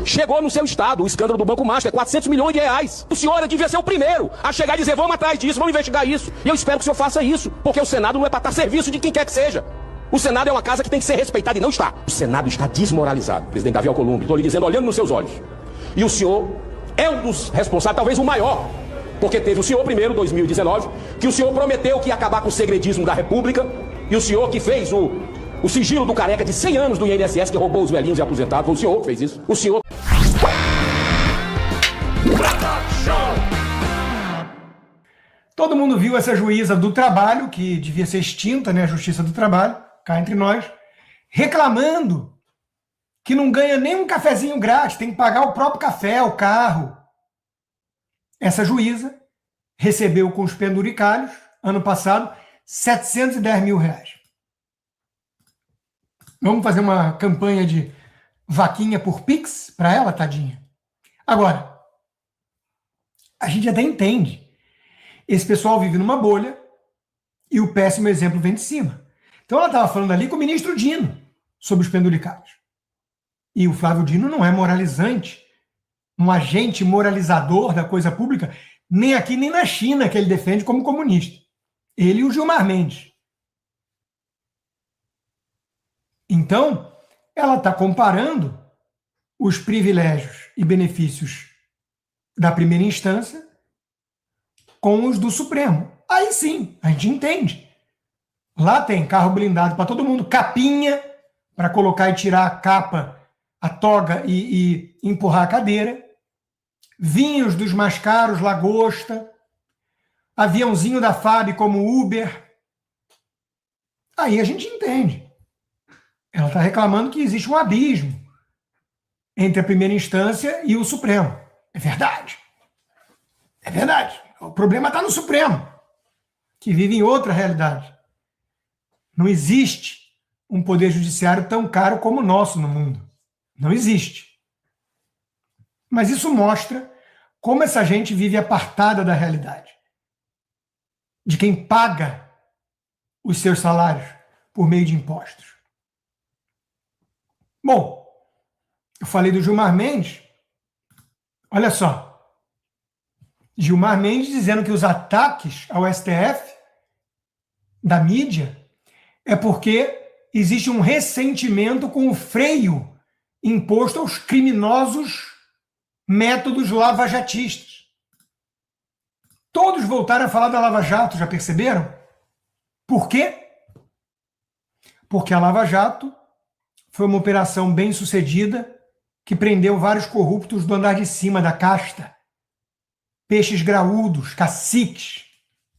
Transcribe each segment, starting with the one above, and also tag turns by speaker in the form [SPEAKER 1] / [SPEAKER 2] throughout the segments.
[SPEAKER 1] Chegou no seu estado o escândalo do Banco Master, 400 milhões de reais. O senhor devia ser o primeiro a chegar e dizer, vamos atrás disso, vamos investigar isso. E eu espero que o senhor faça isso, porque o Senado não é para estar a serviço de quem quer que seja. O Senado é uma casa que tem que ser respeitada e não está. O Senado está desmoralizado. Presidente Davi Alcolumbre, estou lhe dizendo, olhando nos seus olhos. E o senhor é um dos responsáveis, talvez o maior, porque teve o senhor primeiro, 2019, que o senhor prometeu que ia acabar com o segredismo da República, e o senhor que fez o sigilo do careca de 100 anos do INSS, que roubou os velhinhos e aposentados, foi o senhor que fez isso. O senhor...
[SPEAKER 2] Todo mundo viu essa juíza do trabalho, que devia ser extinta, né, a Justiça do Trabalho, cá entre nós, reclamando que não ganha nem um cafezinho grátis, tem que pagar o próprio café, o carro. Essa juíza recebeu com os penduricalhos, ano passado, R$710 mil. Vamos fazer uma campanha de vaquinha por Pix para ela, tadinha. Agora, a gente até entende. Esse pessoal vive numa bolha e o péssimo exemplo vem de cima. Então ela estava falando ali com o ministro Dino sobre os penduricalhos. E o Flávio Dino não é moralizante, um agente moralizador da coisa pública, nem aqui nem na China, que ele defende como comunista. Ele e o Gilmar Mendes. Então, ela está comparando os privilégios e benefícios da primeira instância com os do Supremo. Aí sim, a gente entende. Lá tem carro blindado para todo mundo, capinha para colocar e tirar a capa, a toga e empurrar a cadeira, vinhos dos mais caros, lagosta, aviãozinho da FAB como Uber. Aí a gente entende. Ela está reclamando que existe um abismo entre a primeira instância e o Supremo. É verdade. É verdade. O problema está no Supremo, que vive em outra realidade. Não existe um poder judiciário tão caro como o nosso no mundo. Não existe. Mas isso mostra como essa gente vive apartada da realidade. De quem paga os seus salários por meio de impostos. Bom, eu falei do Gilmar Mendes. Olha só. Gilmar Mendes dizendo que os ataques ao STF da mídia é porque existe um ressentimento com o freio imposto aos criminosos métodos lavajatistas. Todos voltaram a falar da Lava Jato, já perceberam? Por quê? Porque a Lava Jato foi uma operação bem sucedida que prendeu vários corruptos do andar de cima da casta. Peixes graúdos, caciques,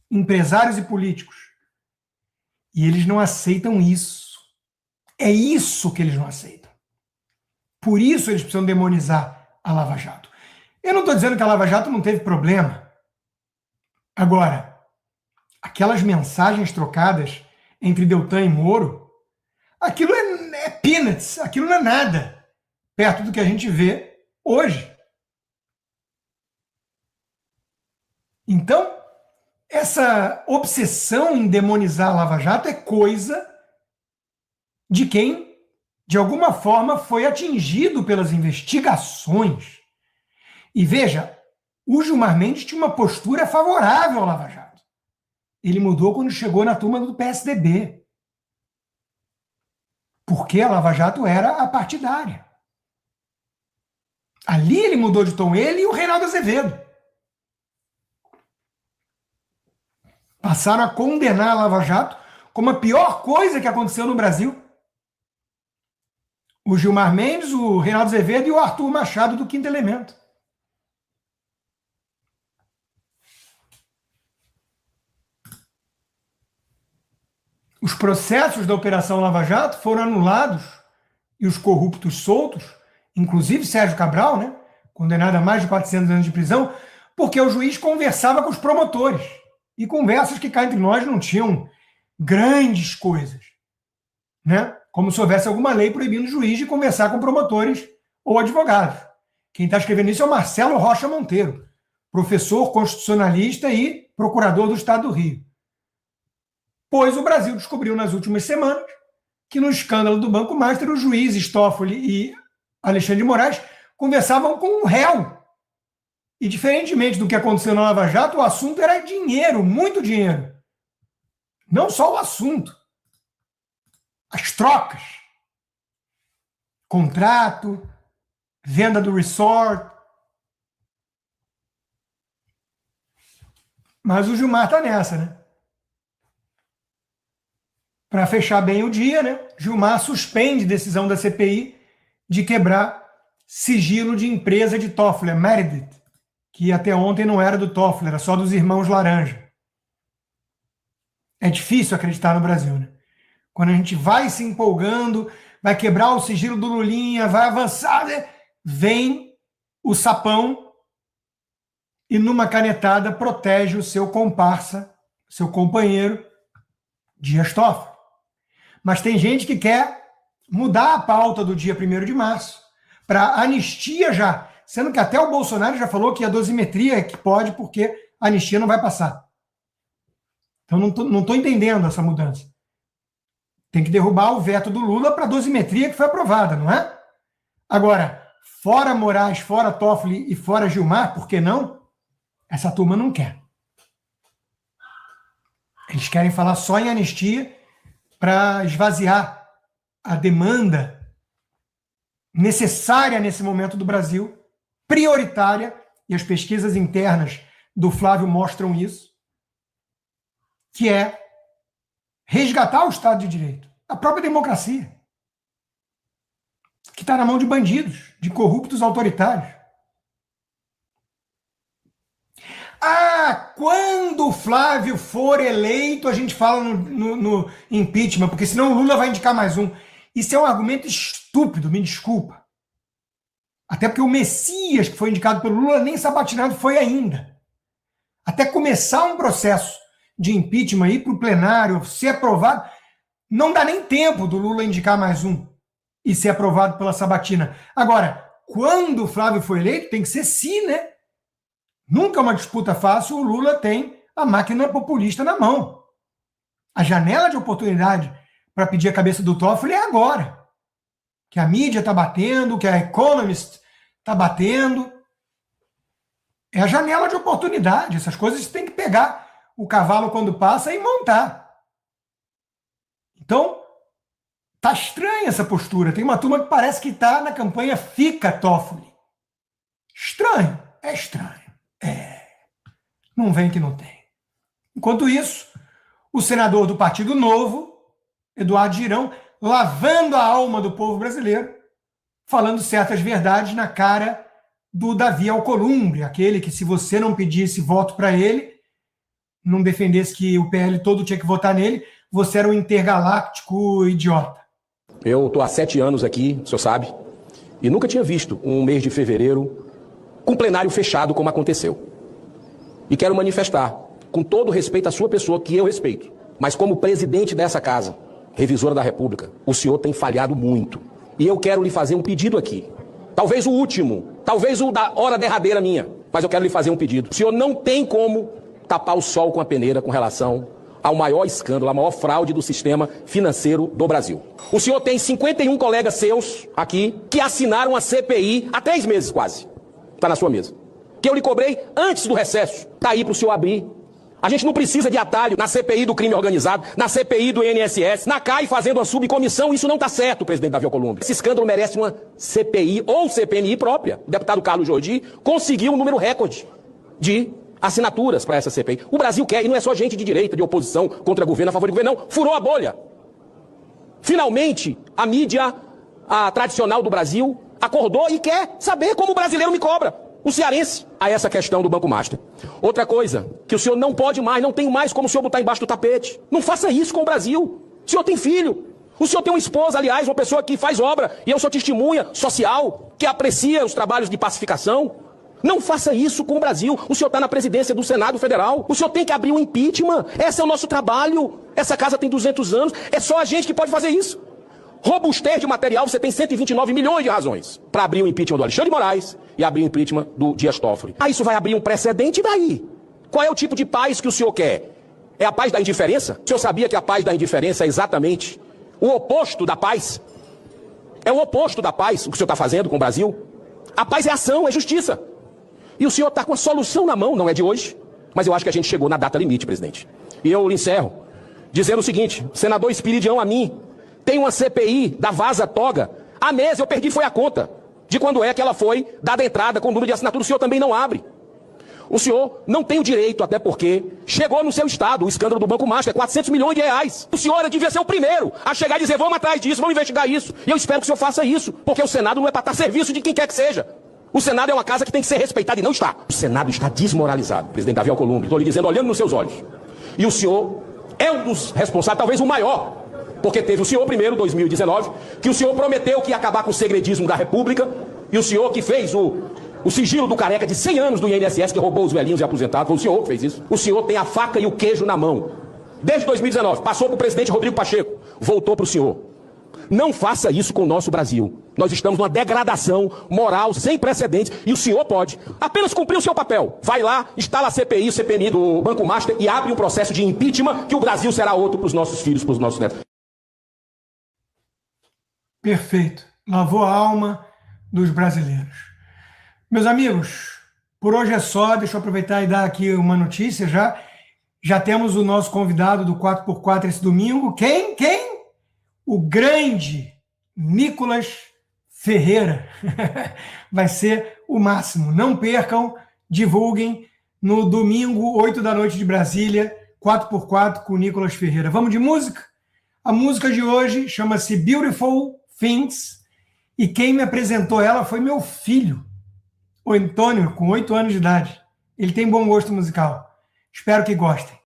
[SPEAKER 2] empresários e políticos. E eles não aceitam isso. É isso que eles não aceitam. Por isso eles precisam demonizar a Lava Jato. Eu não estou dizendo que a Lava Jato não teve problema. Agora, aquelas mensagens trocadas entre Deltan e Moro, aquilo é peanuts, aquilo não é nada perto do que a gente vê hoje. Então, essa obsessão em demonizar a Lava Jato é coisa de quem, de alguma forma, foi atingido pelas investigações. E veja, o Gilmar Mendes tinha uma postura favorável à Lava Jato. Ele mudou quando chegou na turma do PSDB. Porque a Lava Jato era apartidária. Ali ele mudou de tom, ele e o Reinaldo Azevedo. Passaram a condenar a Lava Jato como a pior coisa que aconteceu no Brasil. O Gilmar Mendes, o Reinaldo Azevedo e o Arthur Machado do Quinto Elemento. Os processos da Operação Lava Jato foram anulados e os corruptos soltos, inclusive Sérgio Cabral, né, condenado a mais de 400 anos de prisão, porque o juiz conversava com os promotores. E conversas que cá entre nós não tinham grandes coisas, né? Como se houvesse alguma lei proibindo o juiz de conversar com promotores ou advogados. Quem está escrevendo isso é o Marcelo Rocha Monteiro, professor constitucionalista e procurador do Estado do Rio. Pois o Brasil descobriu nas últimas semanas que no escândalo do Banco Master, o juiz Toffoli e Alexandre de Moraes conversavam com um réu. E diferentemente do que aconteceu na Lava Jato, o assunto era dinheiro, muito dinheiro. Não só o assunto. As trocas. Contrato, venda do resort. Mas o Gilmar tá nessa, né? Para fechar bem o dia, né? Gilmar suspende decisão da CPI de quebrar sigilo de empresa de Toffler, Meredith, que até ontem não era do Toffler, era só dos irmãos Laranja. É difícil acreditar no Brasil, né? Quando a gente vai se empolgando, vai quebrar o sigilo do Lulinha, vai avançar, né? Vem o sapão e numa canetada protege o seu comparsa, seu companheiro, Dias Toffler. Mas tem gente que quer mudar a pauta do dia 1º de março para anistia já, sendo que até o Bolsonaro já falou que a dosimetria é que pode, porque a anistia não vai passar. Então não estou entendendo essa mudança. Tem que derrubar o veto do Lula para a dosimetria que foi aprovada, não é? Agora, fora Moraes, fora Toffoli e fora Gilmar, por que não? Essa turma não quer. Eles querem falar só em anistia para esvaziar a demanda necessária nesse momento do Brasil, prioritária, e as pesquisas internas do Flávio mostram isso, que é resgatar o Estado de Direito, a própria democracia, que está na mão de bandidos, de corruptos autoritários. Quando o Flávio for eleito, a gente fala no impeachment, porque senão o Lula vai indicar mais um. Isso é um argumento estúpido, me desculpa. Até porque o Messias, que foi indicado pelo Lula, nem sabatinado foi ainda. Até começar um processo de impeachment aí para o plenário ser aprovado, não dá nem tempo do Lula indicar mais um e ser aprovado pela sabatina. Agora, quando o Flávio for eleito, tem que ser sim, né? Nunca é uma disputa fácil, o Lula tem a máquina populista na mão. A janela de oportunidade para pedir a cabeça do Toffoli é agora. Que a mídia está batendo, que a Economist está batendo. É a janela de oportunidade. Essas coisas tem que pegar o cavalo quando passa e montar. Então, tá estranha essa postura. Tem uma turma que parece que está na campanha Fica Toffoli. Estranho. É estranho. Não vem que não tem. Enquanto isso, o senador do Partido Novo, Eduardo Girão, lavando a alma do povo brasileiro, falando certas verdades na cara do Davi Alcolumbre, aquele que, se você não pedisse voto para ele, não defendesse que o PL todo tinha que votar nele, você era um intergaláctico idiota.
[SPEAKER 1] Eu estou há 7 anos aqui, o senhor sabe, e nunca tinha visto um mês de fevereiro com plenário fechado como aconteceu. E quero manifestar, com todo respeito à sua pessoa, que eu respeito, mas como presidente dessa casa, revisora da República, o senhor tem falhado muito. E eu quero lhe fazer um pedido aqui. Talvez o último, talvez o da hora derradeira minha, mas eu quero lhe fazer um pedido. O senhor não tem como tapar o sol com a peneira com relação ao maior escândalo, a maior fraude do sistema financeiro do Brasil. O senhor tem 51 colegas seus aqui que assinaram a CPI há 3 meses quase. Está na sua mesa. Que eu lhe cobrei antes do recesso. Está aí para o senhor abrir. A gente não precisa de atalho na CPI do crime organizado, na CPI do INSS, na CAI fazendo uma subcomissão. Isso não está certo, presidente Davi Alcolumbre. Esse escândalo merece uma CPI ou CPMI própria. O deputado Carlos Jordi conseguiu um número recorde de assinaturas para essa CPI. O Brasil quer, e não é só gente de direita, de oposição contra governo, a favor do governo, não. Furou a bolha. Finalmente, a mídia tradicional do Brasil acordou e quer saber como o brasileiro me cobra. O cearense, a essa questão do Banco Master. Outra coisa, que o senhor não pode mais, não tem mais como o senhor botar embaixo do tapete. Não faça isso com o Brasil. O senhor tem filho. O senhor tem uma esposa, aliás, uma pessoa que faz obra, e eu sou testemunha social, que aprecia os trabalhos de pacificação. Não faça isso com o Brasil. O senhor está na presidência do Senado Federal. O senhor tem que abrir um impeachment. Esse é o nosso trabalho. Essa casa tem 200 anos. É só a gente que pode fazer isso. Robustez de material, você tem 129 milhões de razões para abrir o impeachment do Alexandre de Moraes e abrir o impeachment do Dias Toffoli. Isso vai abrir um precedente, e daí? Qual é o tipo de paz que o senhor quer? É a paz da indiferença? O senhor sabia que a paz da indiferença é exatamente o oposto da paz? É o oposto da paz o que o senhor está fazendo com o Brasil? A paz é ação, é justiça. E o senhor está com a solução na mão, não é de hoje, mas eu acho que a gente chegou na data limite, presidente. E eu encerro dizendo o seguinte: senador Espiridião Amin, tem uma CPI da Vaza Toga. Há meses eu perdi foi a conta de quando é que ela foi dada entrada com o número de assinatura. O senhor também não abre. O senhor não tem o direito, até porque chegou no seu estado o escândalo do Banco Master, 400 milhões de reais. O senhor devia ser o primeiro a chegar e dizer: vamos atrás disso, vamos investigar isso. E eu espero que o senhor faça isso, porque o Senado não é para estar a serviço de quem quer que seja. O Senado é uma casa que tem que ser respeitada e não está. O Senado está desmoralizado, presidente Davi Alcolumbre. Estou lhe dizendo, olhando nos seus olhos. E o senhor é um dos responsáveis, talvez o maior, porque teve o senhor primeiro, 2019, que o senhor prometeu que ia acabar com o segredismo da República, e o senhor que fez o sigilo do careca de 100 anos do INSS, que roubou os velhinhos e aposentados, foi o senhor que fez isso. O senhor tem a faca e o queijo na mão. Desde 2019, passou para o presidente Rodrigo Pacheco, voltou para o senhor. Não faça isso com o nosso Brasil. Nós estamos numa degradação moral sem precedentes e o senhor pode apenas cumprir o seu papel. Vai lá, instala a CPI, o CPMI do Banco Master e abre um processo de impeachment que o Brasil será outro para os nossos filhos, para os nossos netos.
[SPEAKER 2] Perfeito. Lavou a alma dos brasileiros. Meus amigos, por hoje é só. Deixa eu aproveitar e dar aqui uma notícia já. Já temos o nosso convidado do 4x4 esse domingo. Quem? O grande Nicolas Ferreira. Vai ser o máximo. Não percam, divulguem no domingo, 8 da noite de Brasília, 4x4 com o Nicolas Ferreira. Vamos de música? A música de hoje chama-se Beautiful Things e quem me apresentou ela foi meu filho, o Antônio, com 8 anos de idade. Ele tem bom gosto musical. Espero que gostem.